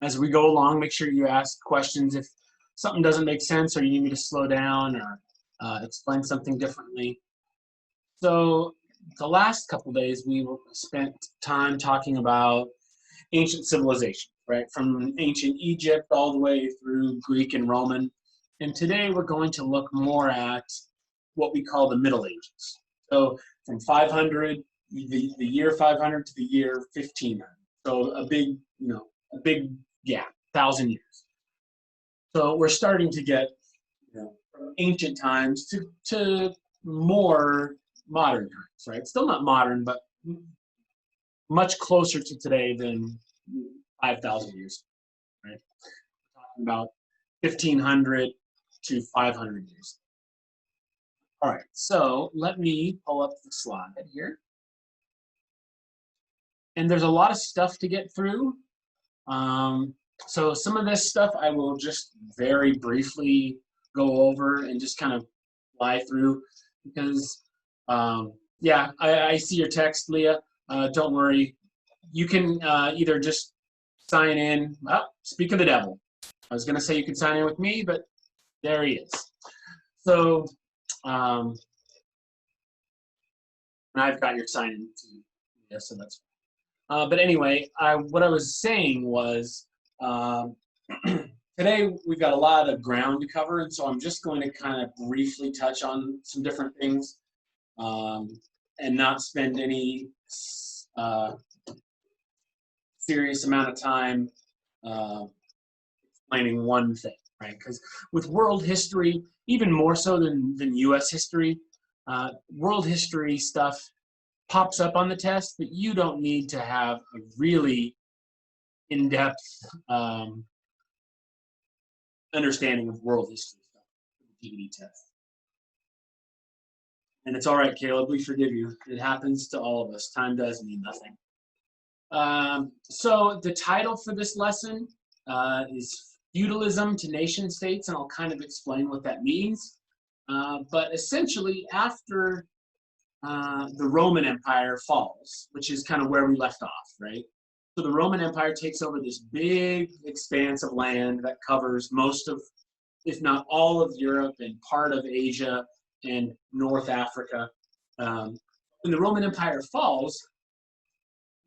As we go along, make sure you ask questions if something doesn't make sense or you need me to slow down or explain something differently. So the last couple days we spent time talking about ancient civilization, right? From ancient Egypt all the way through Greek and Roman. And today we're going to look more at what we call the Middle Ages. So from 500, the year 500 to the year 1500. So a big gap, 1,000 years. So we're starting to get from ancient times to more modern times, right? Still not modern, but much closer to today than 5,000 years, right? We're talking about 1,500 to 500 years. All right, so let me pull up the slide here. And there's a lot of stuff to get through. So some of this stuff I will just very briefly go over and just kind of fly through because, yeah, I see your text, Leah. Don't worry. You can either just sign in. Oh, speak of the devil. I was going to say you could sign in with me, but there he is. So, and I've got your sign in too. Yeah, so that's fine. But anyway, what I was saying was today we've got a lot of ground to cover, and so I'm just going to kind of briefly touch on some different things and not spend any serious amount of time explaining one thing, right? Because with world history, even more so than U.S. history, world history stuff pops up on the test, but you don't need to have a really in-depth understanding of world history stuff for the DVD test. And it's all right, Caleb, we forgive you. It happens to all of us. Time does mean nothing. So the title for this lesson is Feudalism to Nation States, and I'll kind of explain what that means. But essentially, after the Roman Empire falls, which is kind of where we left off, right? So the Roman Empire takes over this big expanse of land that covers most of, if not all of Europe and part of Asia and North Africa. When the Roman Empire falls,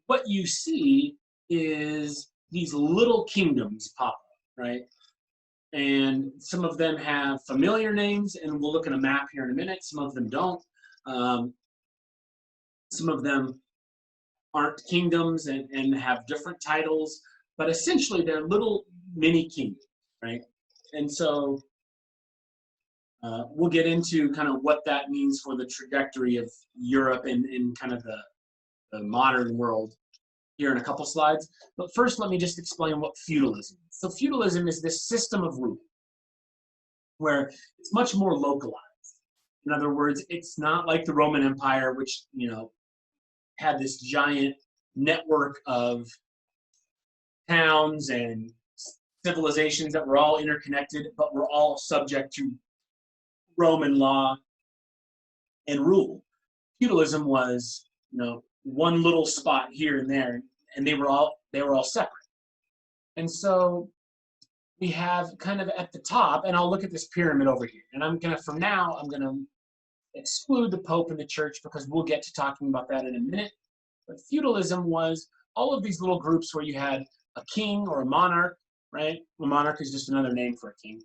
what you see is these little kingdoms pop up, right? And some of them have familiar names, and we'll look at a map here in a minute. Some of them don't. Some of them aren't kingdoms and have different titles, but essentially they're little mini kingdoms, right? And so we'll get into kind of what that means for the trajectory of Europe and kind of the modern world here in a couple slides. But first, let me just explain what feudalism is. So feudalism is this system of rule where it's much more localized. In other words, it's not like the Roman Empire, which, had this giant network of towns and civilizations that were all interconnected, but were all subject to Roman law and rule. Feudalism was, one little spot here and there, and they were all separate. And so we have kind of at the top, and I'll look at this pyramid over here, and from now, I'm gonna exclude the Pope and the Church because we'll get to talking about that in a minute. But feudalism was all of these little groups where you had a king or a monarch, right? A monarch is just another name for a king.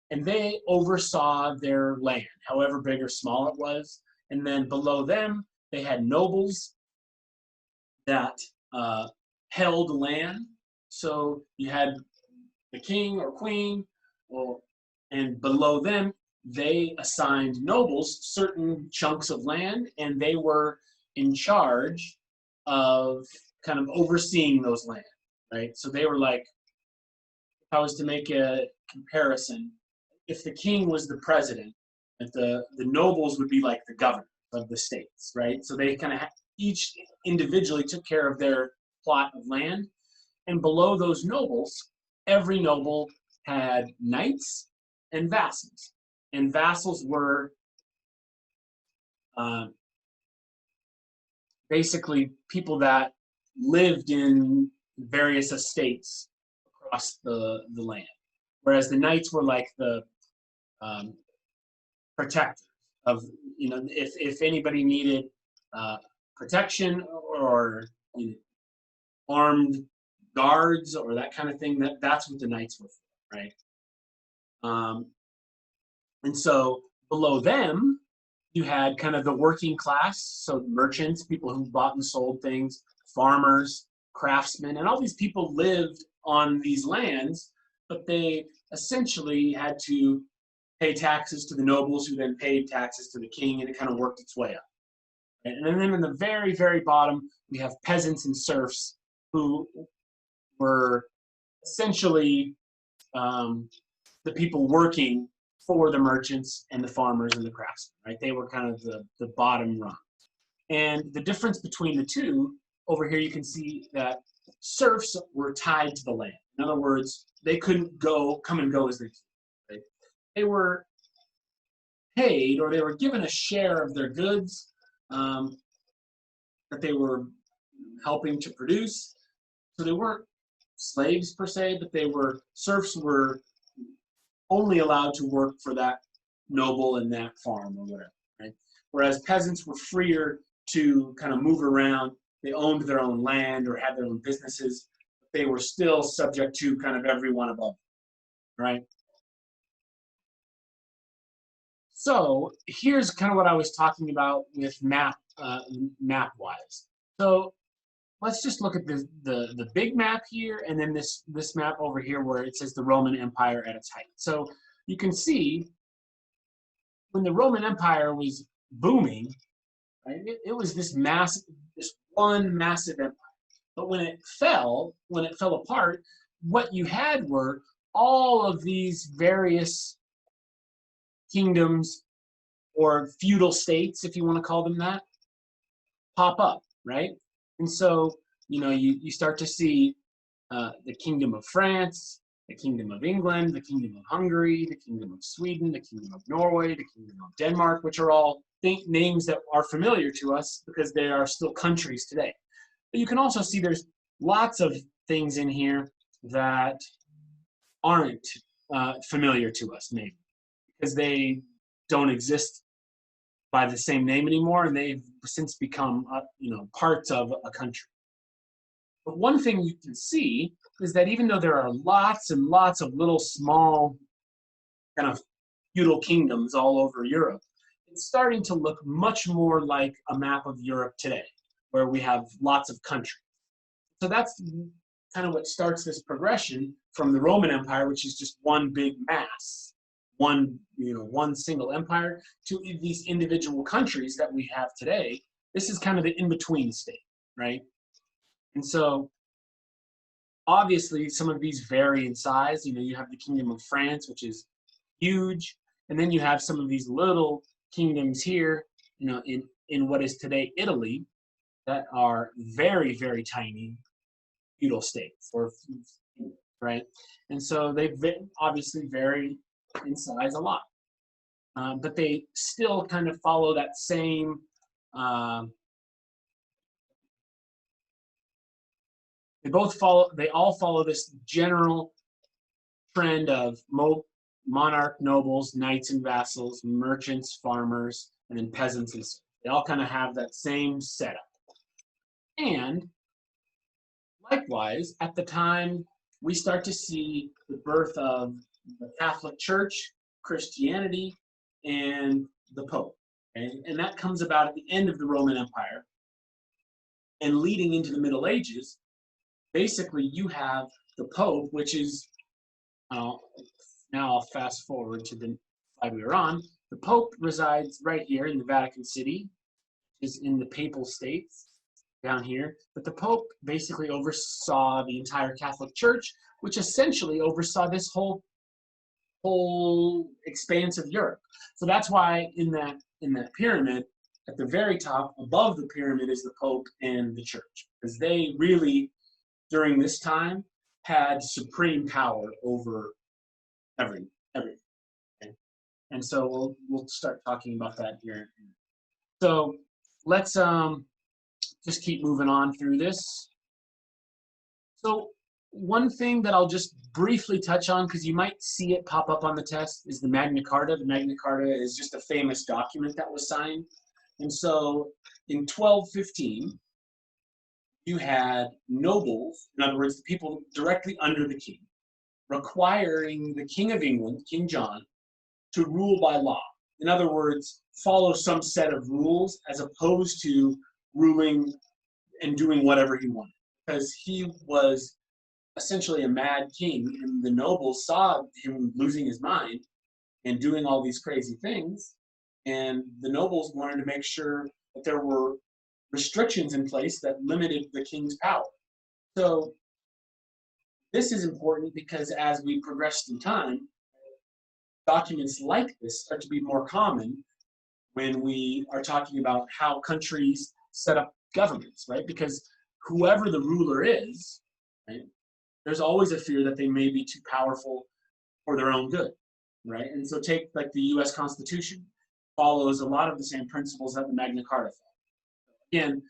And they oversaw their land, however big or small it was. And then below them, they had nobles that held land. So you had the king or queen, and below them, they assigned nobles certain chunks of land, and they were in charge of kind of overseeing those land, right? So they were like, if I was to make a comparison, if the king was the president, the nobles would be like the governor of the states, right? So they kind of each individually took care of their plot of land, and below those nobles, every noble had knights and vassals. And vassals were basically people that lived in various estates across the land, whereas the knights were like the protectors of, if anybody needed protection or armed guards or that kind of thing, that's what the knights were for, right? And so below them, you had kind of the working class, so merchants, people who bought and sold things, farmers, craftsmen, and all these people lived on these lands, but they essentially had to pay taxes to the nobles, who then paid taxes to the king, and it kind of worked its way up. And then in the very, very bottom, we have peasants and serfs who were essentially the people working for the merchants and the farmers and the craftsmen, right? They were kind of the bottom rung. And the difference between the two, over here you can see that serfs were tied to the land. In other words, they couldn't come and go as they pleased. Right? They were paid, or they were given a share of their goods that they were helping to produce. So they weren't slaves per se, but serfs were only allowed to work for that noble and that farm or whatever, right? Whereas peasants were freer to kind of move around. They owned their own land or had their own businesses. But they were still subject to kind of everyone above them, right? So here's kind of what I was talking about with map-wise. So let's just look at the big map here, and then this map over here where it says the Roman Empire at its height. So you can see when the Roman Empire was booming, right, it was this one massive empire. But when it fell apart, what you had were all of these various kingdoms or feudal states, if you want to call them that, pop up, right? And so, you start to see the Kingdom of France, the Kingdom of England, the Kingdom of Hungary, the Kingdom of Sweden, the Kingdom of Norway, the Kingdom of Denmark, which are all names that are familiar to us because they are still countries today. But you can also see there's lots of things in here that aren't familiar to us, maybe, because they don't exist by the same name anymore, and they've since become, parts of a country. But one thing you can see is that even though there are lots and lots of little small kind of feudal kingdoms all over Europe, it's starting to look much more like a map of Europe today, where we have lots of countries. So that's kind of what starts this progression from the Roman Empire, which is just one big mass, one single empire, to these individual countries that we have today. This is kind of the in-between state, right? And so obviously some of these vary in size. You have the Kingdom of France, which is huge, and then you have some of these little kingdoms here, in what is today Italy, that are very, very tiny feudal states, right? And so they obviously vary in size a lot, but they still kind of follow that same they all follow this general trend of monarch, nobles, knights and vassals, merchants, farmers, and then peasants and serfs. They all kind of have that same setup. And likewise, at the time we start to see the birth of the Catholic Church, Christianity, and the Pope. Okay? And that comes about at the end of the Roman Empire. And leading into the Middle Ages, basically you have the Pope, which is, now I'll fast forward to the slide we were on. The Pope resides right here in the Vatican City, is in the Papal States down here. But the Pope basically oversaw the entire Catholic Church, which essentially oversaw this whole expanse of Europe. So that's why in that pyramid, at the very top, above the pyramid, is the Pope and the Church, because they really, during this time, had supreme power over everything. Okay? And so we'll start talking about that here. So let's just keep moving on through this. So one thing that I'll just briefly touch on, because you might see it pop up on the test, is the Magna Carta. The Magna Carta is just a famous document that was signed. And so in 1215, you had nobles, in other words, the people directly under the king, requiring the King of England, King John, to rule by law. In other words, follow some set of rules as opposed to ruling and doing whatever he wanted. Because he was essentially a mad king, and the nobles saw him losing his mind and doing all these crazy things, and the nobles wanted to make sure that there were restrictions in place that limited the king's power. So this is important because as we progress through time, documents like this start to be more common when we are talking about how countries set up governments, right? Because whoever the ruler is, right, there's always a fear that they may be too powerful for their own good, right? And so take like the US Constitution, follows a lot of the same principles that the Magna Carta follows. Again,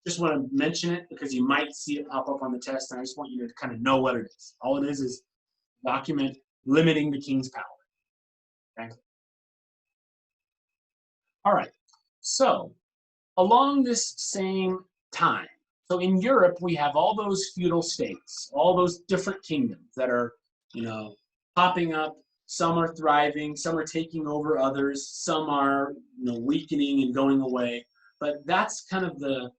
just want to mention it because you might see it pop up on the test, and I just want you to kind of know what it is. All it is a document limiting the king's power. Okay? All right, so along this same time, so in Europe, we have all those feudal states, all those different kingdoms that are, popping up. Some are thriving, some are taking over others, some are, weakening and going away. But that's kind of the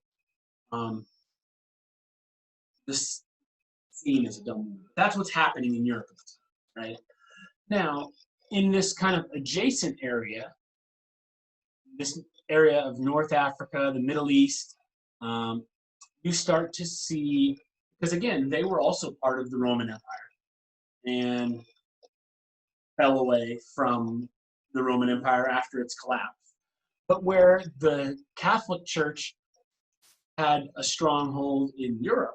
scene as a dumb word. That's what's happening in Europe at the time, right? Now, in this kind of adjacent area, this area of North Africa, the Middle East, you start to see, because again, they were also part of the Roman Empire and fell away from the Roman Empire after its collapse. But where the Catholic Church had a stronghold in Europe,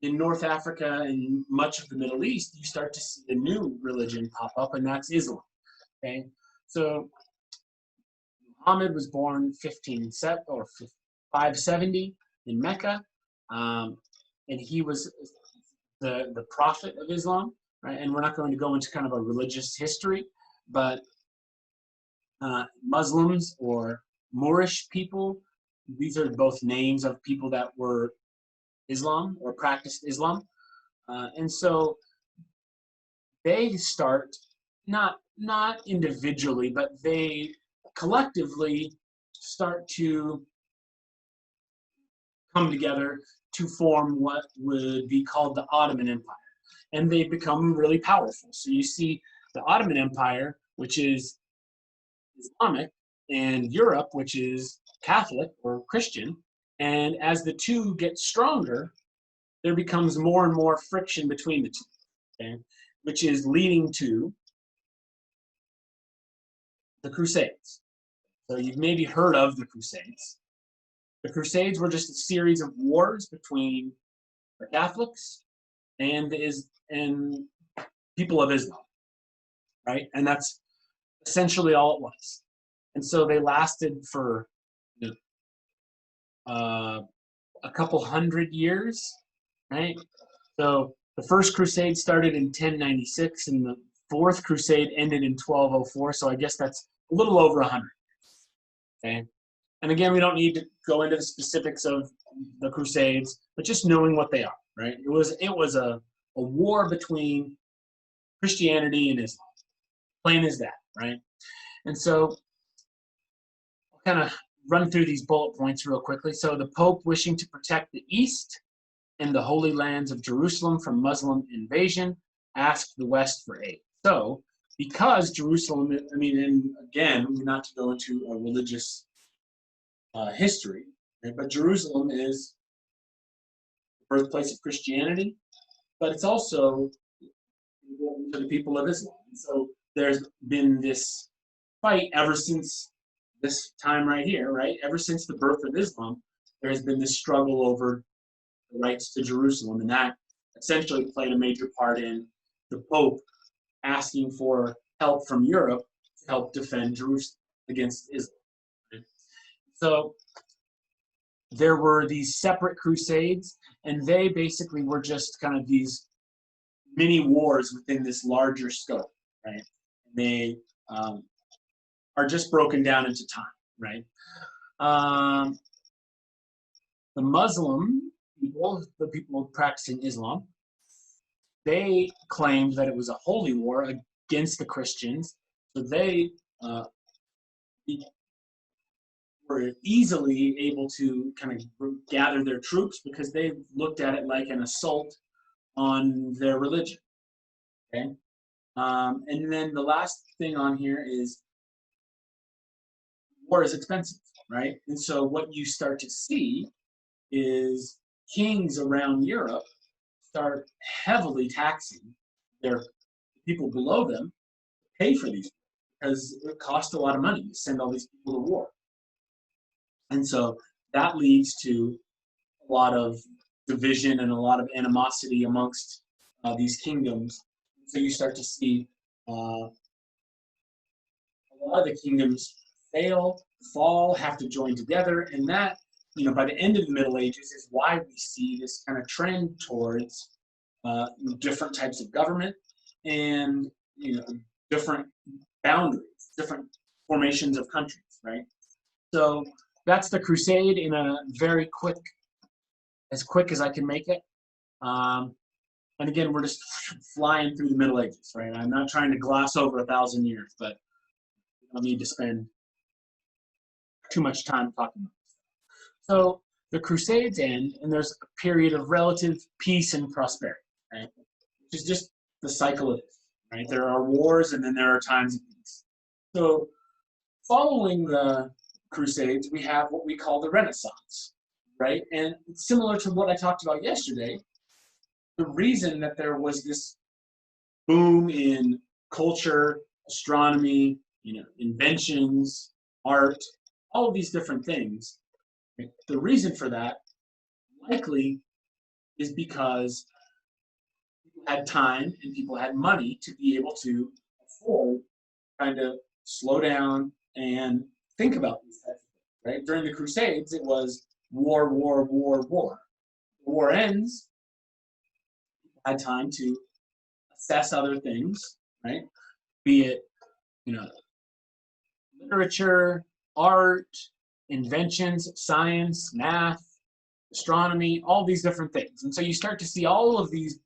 in North Africa and much of the Middle East, you start to see a new religion pop up, and that's Islam. Okay, so Muhammad was born 570 in Mecca, and he was the prophet of Islam, right? And we're not going to go into kind of a religious history, but Muslims or Moorish people, these are both names of people that were Islam or practiced Islam. And so they start, not individually, but they collectively start to come together to form what would be called the Ottoman Empire. And they become really powerful. So you see the Ottoman Empire, which is Islamic, and Europe, which is Catholic or Christian. And as the two get stronger, there becomes more and more friction between the two, okay? Which is leading to the Crusades. So you've maybe heard of the Crusades. The Crusades were just a series of wars between the Catholics and people of Islam, right? And that's essentially all it was. And so they lasted for a couple hundred years, right? So the first crusade started in 1096, and the fourth crusade ended in 1204. So I guess that's a little over 100. Okay, and again, we don't need to go into the specifics of the crusades, but just knowing what they are, right? It was a war between Christianity and Islam, plain as that, right? And so I'll kind of run through these bullet points real quickly. So the Pope, wishing to protect the East and the Holy Lands of Jerusalem from Muslim invasion, asked the West for aid. So because Jerusalem, and again, not to go into a religious history, right, but Jerusalem is the birthplace of Christianity, but it's also to the people of Islam. And so there's been this fight ever since this time right here, right? Ever since the birth of Islam, there has been this struggle over the rights to Jerusalem, and that essentially played a major part in the Pope asking for help from Europe to help defend Jerusalem against Islam. So there were these separate crusades, and they basically were just kind of these mini wars within this larger scope, right? They are just broken down into time, right? Um, the Muslim people, the people practicing Islam, they claimed that it was a holy war against the Christians, so they were easily able to kind of gather their troops because they looked at it like an assault on their religion. Okay, and then the last thing on here is war is expensive, right? And so what you start to see is kings around Europe start heavily taxing their people below them to pay for these because it costs a lot of money to send all these people to war. And so that leads to a lot of division and a lot of animosity amongst these kingdoms. So you start to see a lot of the kingdoms fail, fall, have to join together, and that, by the end of the Middle Ages is why we see this kind of trend towards different types of government and different boundaries, different formations of countries, right? So that's the Crusade in a very as quick as I can make it. And again, we're just flying through the Middle Ages, right? I'm not trying to gloss over 1,000 years, but we don't need to spend too much time talking about this. So the Crusades end, and there's a period of relative peace and prosperity, right? Which is just the cycle of this, right? There are wars, and then there are times of peace. So following the Crusades, we have what we call the Renaissance, right? And similar to what I talked about yesterday, the reason that there was this boom in culture, astronomy, inventions, art, all of these different things, right? The reason for that likely is because people had time and people had money to be able to afford kind of slow down and think about these types of things, right? During the Crusades, it was war, war, war, war. The war ends, people had time to assess other things, right? Be it, literature, art, inventions, science, math, astronomy, all these different things. And so you start to see all of these,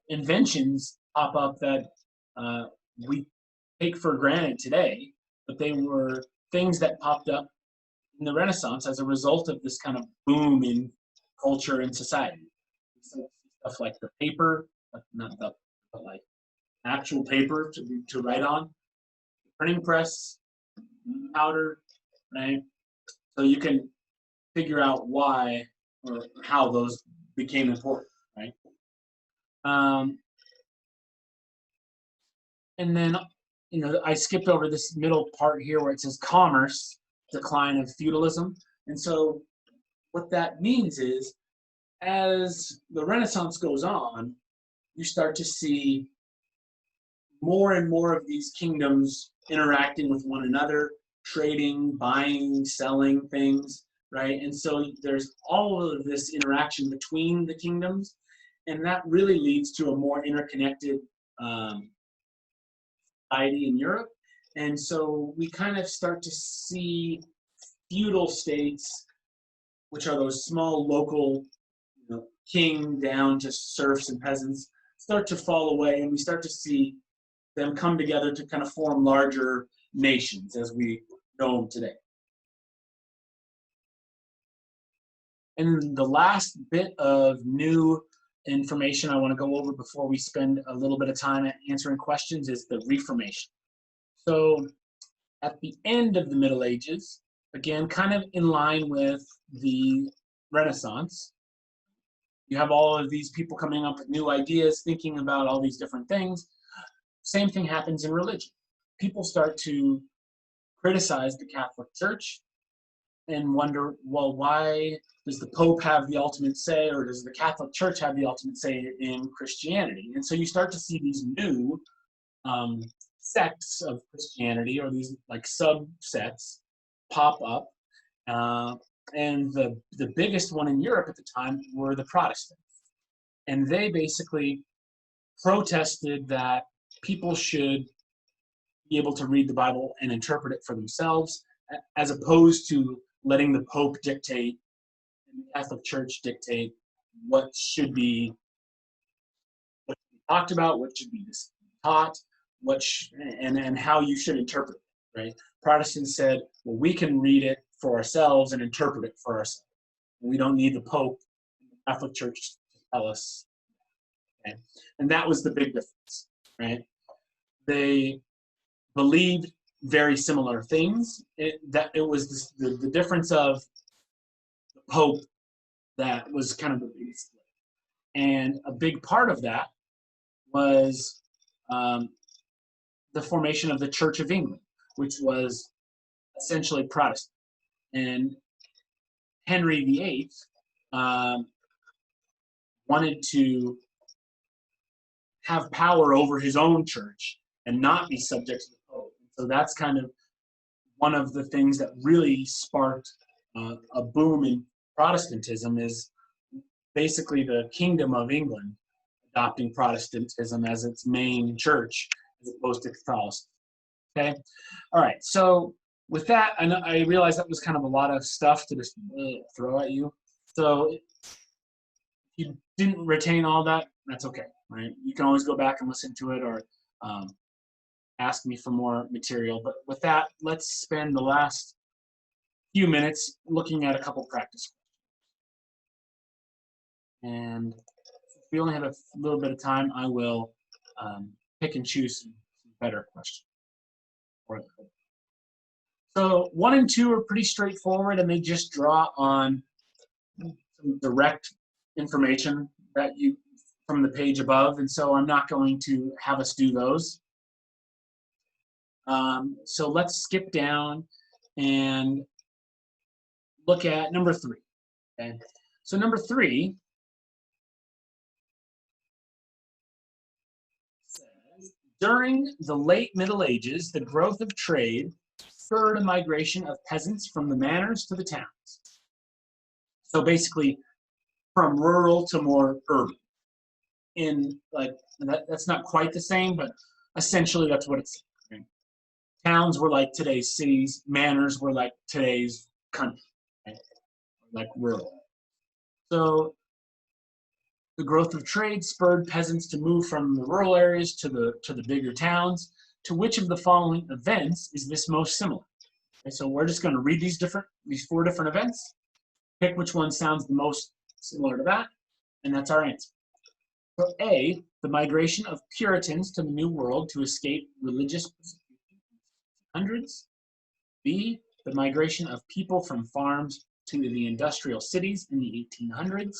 inventions pop up that we take for granted today, but they were things that popped up in the Renaissance as a result of this kind of boom in culture and society. Stuff like the paper, not the, but like actual paper to write on, printing press, powder, right? So you can figure out why or how those became important, right? And then, I skipped over this middle part here where it says commerce, decline of feudalism. And so what that means is as the Renaissance goes on, you start to see more and more of these kingdoms interacting with one another, trading, buying, selling things, right? And so there's all of this interaction between the kingdoms, and that really leads to a more interconnected society in Europe. And so we kind of start to see feudal states, which are those small local, king down to serfs and peasants, start to fall away, and we start to see them come together to kind of form larger nations as we know them today. And the last bit of new information I want to go over before we spend a little bit of time answering questions is the Reformation. So at the end of the Middle Ages, again, kind of in line with the Renaissance, you have all of these people coming up with new ideas, thinking about all these different things. Same thing happens in religion. People start to criticize the Catholic Church and wonder, well, why does the Pope have the ultimate say, or does the Catholic Church have the ultimate say in Christianity? And so you start to see these new sects of Christianity, or these like subsets, pop up, And the biggest one in Europe at the time were the Protestants. And they basically protested that people should be able to read the Bible and interpret it for themselves, as opposed to letting the Pope dictate and the Catholic Church dictate what should be talked about, what should be taught, and how you should interpret it, right? Protestants said, well, we can read it for ourselves and interpret it for ourselves. We don't need the Pope and the Catholic Church to tell us. Okay? And that was the big difference, right? They believed very similar things. It was the difference of the Pope that was kind of the biggest split. And a big part of that was the formation of the Church of England, which was essentially Protestant. And Henry VIII wanted to have power over his own church and not be subject to the Pope. So that's kind of one of the things that really sparked a boom in Protestantism, is basically the Kingdom of England adopting Protestantism as its main church, as opposed to Catholicism. Okay, all right. So with that, I realized that was kind of a lot of stuff to just throw at you. So if you didn't retain all that, that's okay, right? You can always go back and listen to it, or ask me for more material. But with that, let's spend the last few minutes looking at a couple practice questions. And if we only have a little bit of time, I will pick and choose some better questions. So 1 and 2 are pretty straightforward, and they just draw on some direct information that you from the page above, and so I'm not going to have us do those. So let's skip down and look at number 3. Okay, so number 3 says, during the late Middle Ages, the growth of trade spurred a migration of peasants from the manors to the towns. So basically, from rural to more urban. That's not quite the same, but essentially that's what it's saying. Towns were like today's cities, manors were like today's country, right? Like rural. So the growth of trade spurred peasants to move from the rural areas to the bigger towns. To which of the following events is this most similar? Okay, so we're just going to read these 4 different events, pick which one sounds the most similar to that, and that's our answer. So A, the migration of Puritans to the New World to escape religious persecution in the 1800s. B, the migration of people from farms to the industrial cities in the 1800s.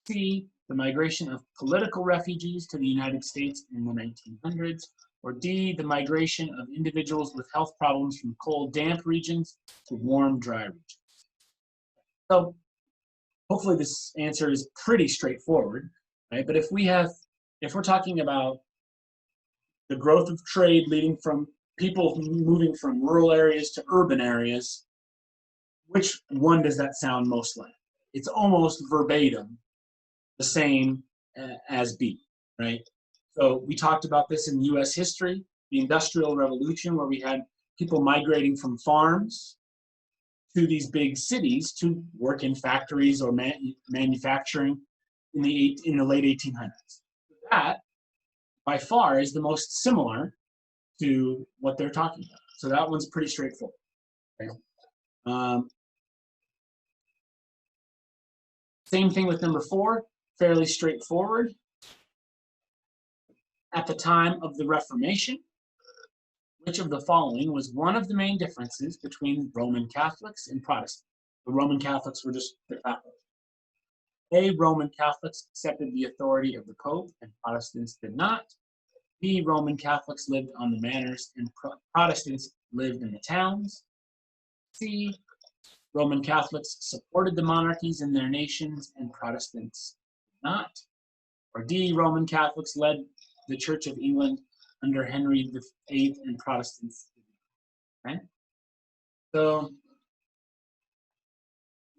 C, the migration of political refugees to the United States in the 1900s. Or D, the migration of individuals with health problems from cold, damp regions to warm, dry regions. So hopefully this answer is pretty straightforward, right? But if we're talking about the growth of trade leading from people moving from rural areas to urban areas, which one does that sound most like? It's almost verbatim the same as B, right? So we talked about this in U.S. history, the Industrial Revolution, where we had people migrating from farms to these big cities to work in factories or manufacturing in the late 1800s. That, by far, is the most similar to what they're talking about. So that one's pretty straightforward. Okay. Same thing with number 4, fairly straightforward. At the time of the Reformation, which of the following was one of the main differences between Roman Catholics and Protestants? The Roman Catholics were just the Catholics. A, Roman Catholics accepted the authority of the Pope and Protestants did not. B, Roman Catholics lived on the manors and Protestants lived in the towns. C, Roman Catholics supported the monarchies in their nations and Protestants did not. Or D, Roman Catholics led the Church of England under Henry VIII and Protestants. Okay? So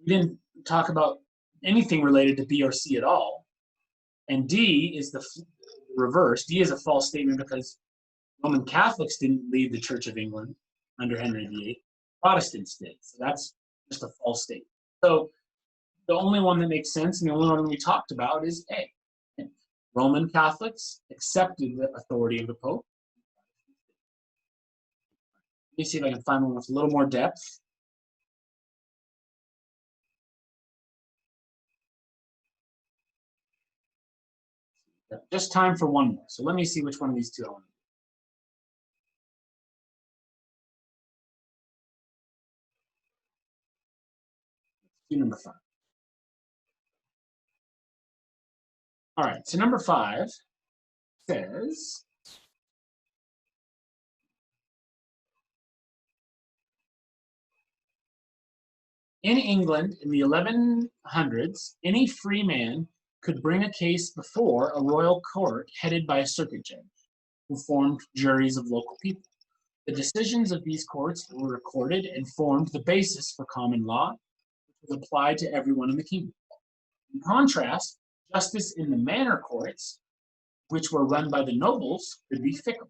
We didn't talk about anything related to B or C at all. And D is the reverse. D is a false statement because Roman Catholics didn't leave the Church of England under Henry VIII. Protestants did. So that's just a false statement. So the only one that makes sense and the only one we talked about is A. Roman Catholics accepted the authority of the Pope. Let me see if I can find one with a little more depth. Just time for one more. So let me see which one of these two I want to do. Number 5. All right, so number 5 says, in England in the 1100s, any free man could bring a case before a royal court headed by a circuit judge who formed juries of local people. The decisions of these courts were recorded and formed the basis for common law, which was applied to everyone in the kingdom. In contrast, justice in the manor courts, which were run by the nobles, could be fickle.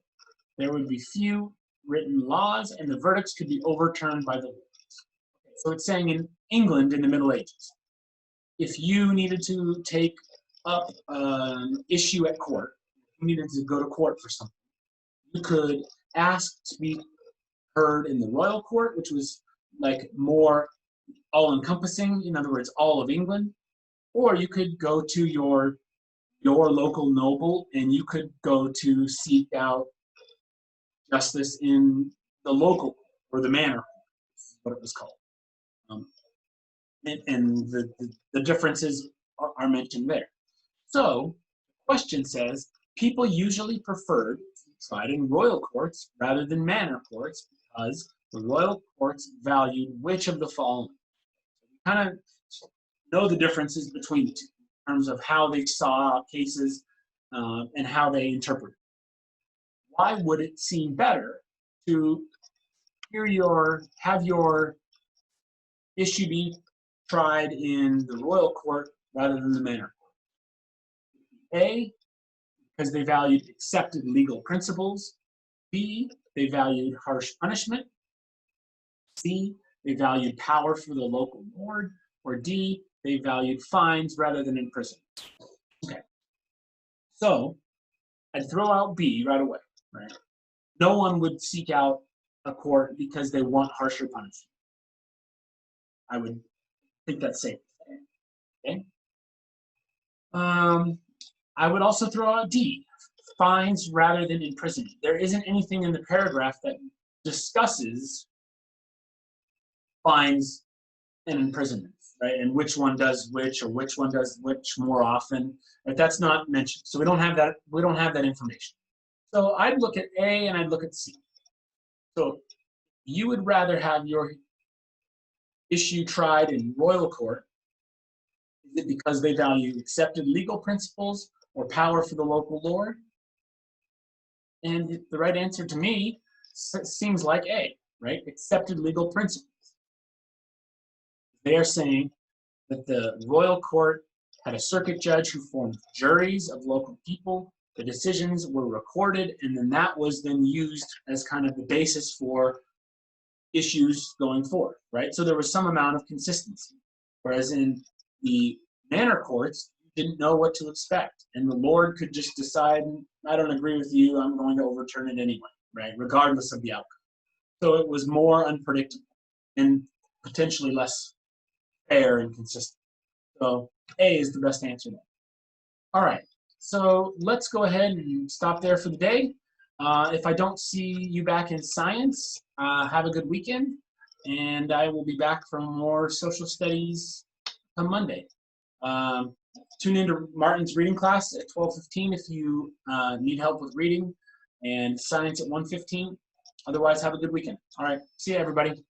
There would be few written laws, and the verdicts could be overturned by the lords. So it's saying in England in the Middle Ages, if you needed to take up an issue at court, you needed to go to court for something, you could ask to be heard in the royal court, which was like more all-encompassing, in other words, all of England, or you could go to your local noble and you could go to seek out justice in the local or the manor, is what it was called. And the differences are mentioned there. So the question says, people usually preferred to be tried in royal courts rather than manor courts because the royal courts valued which of the following. So we kind of know the differences between the two in terms of how they saw cases and how they interpreted. Why would it seem better to have your issue be tried in the royal court rather than the manor court? A, because they valued accepted legal principles. B, they valued harsh punishment. C, they valued power for the local lord. Or D, they valued fines rather than imprisonment. Okay. So I'd throw out B right away, right? No one would seek out a court because they want harsher punishment. I would think that's safe. Okay. I would also throw out D, fines rather than imprisonment. There isn't anything in the paragraph that discusses fines and imprisonment, right? And which one does which, or which one does which more often. Right? That's not mentioned. So we don't have that. We don't have that information. So I'd look at A and I'd look at C. So you would rather have your issue tried in royal court. Is it because they value accepted legal principles or power for the local lord? And the right answer to me seems like A, right? Accepted legal principles. They are saying that the royal court had a circuit judge who formed juries of local people. The decisions were recorded, and then that was then used as kind of the basis for issues going forward, right? So there was some amount of consistency. Whereas in the manor courts, you didn't know what to expect. And the Lord could just decide, I don't agree with you, I'm going to overturn it anyway, right? Regardless of the outcome. So it was more unpredictable and potentially less fair and consistent. So A is the best answer there. All right, so let's go ahead and stop there for the day. If I don't see you back in science, have a good weekend, and I will be back for more social studies on Monday. Tune into Martin's reading class at 12:15 if you need help with reading, and science at 1:15. Otherwise, have a good weekend. All right, see you, everybody.